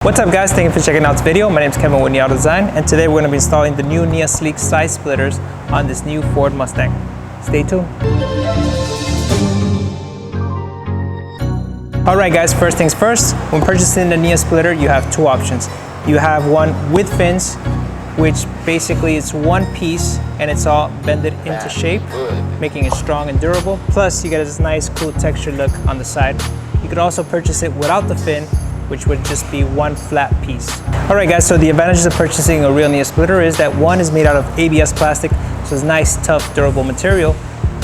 What's up guys, thank you for checking out this video. My name is Kevin with Auto Design, and today we're going to be installing the new Nia Sleek side splitters on this new Ford Mustang. Stay tuned. Alright guys, first things first, when purchasing the Nia splitter you have two options. You have one with fins, which basically is one piece and it's all bended into shape, making it strong and durable. Plus you get this nice cool texture look on the side. You could also purchase it without the fin, which would just be one flat piece. Alright guys, so the advantages of purchasing a real Nia splitter is that one is made out of ABS plastic, so it's nice, tough, durable material.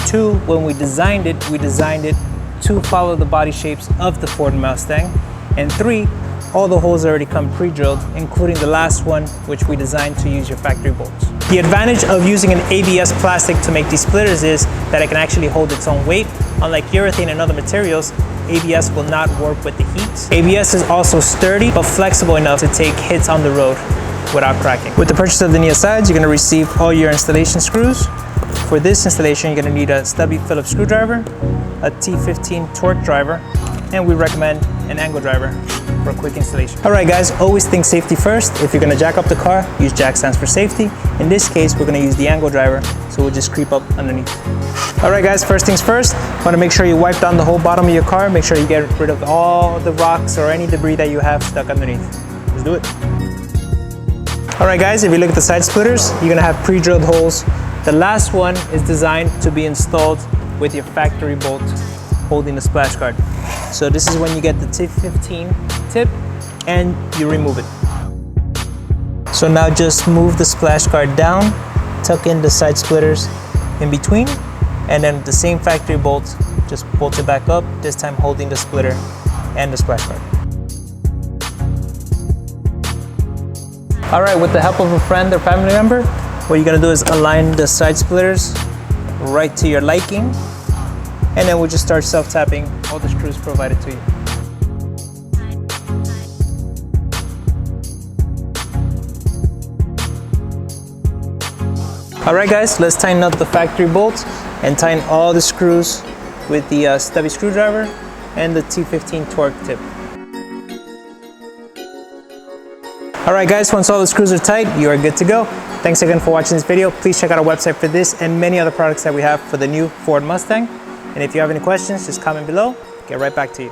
Two, when we designed it to follow the body shapes of the Ford Mustang. And three, all the holes already come pre-drilled, including the last one, which we designed to use your factory bolts. The advantage of using an ABS plastic to make these splitters is that it can actually hold its own weight. Unlike urethane and other materials, ABS will not work with the heat. ABS is also sturdy but flexible enough to take hits on the road without cracking. With the purchase of the Nia sides, you're going to receive all your installation screws. For this installation, you're going to need a stubby Phillips screwdriver, a T15 torque driver, and we recommend an angle driver for a quick installation. Alright guys, always think safety first. If you're going to jack up the car, use jack stands for safety. In this case, we're going to use the angle driver, so we'll just creep up underneath. Alright guys, first things first, want to make sure you wipe down the whole bottom of your car. Make sure you get rid of all the rocks or any debris that you have stuck underneath. Let's do it. Alright guys, if you look at the side splitters, you're going to have pre-drilled holes. The last one is designed to be installed with your factory bolt holding the splash guard. So this is when you get the T15 tip and you remove it. So now just move the splash guard down, tuck in the side splitters in between, and then the same factory bolt, just bolt it back up, this time holding the splitter and the splash guard. Alright, with the help of a friend or family member, what you're going to do is align the side splitters right to your liking, and then we'll just start self-tapping all the screws provided to you. Alright guys, let's tighten up the factory bolts and tighten all the screws with the stubby screwdriver and the T15 torque tip. Alright guys, once all the screws are tight, you are good to go. Thanks again for watching this video. Please check out our website for this and many other products that we have for the new Ford Mustang. And if you have any questions, just comment below. Get right back to you.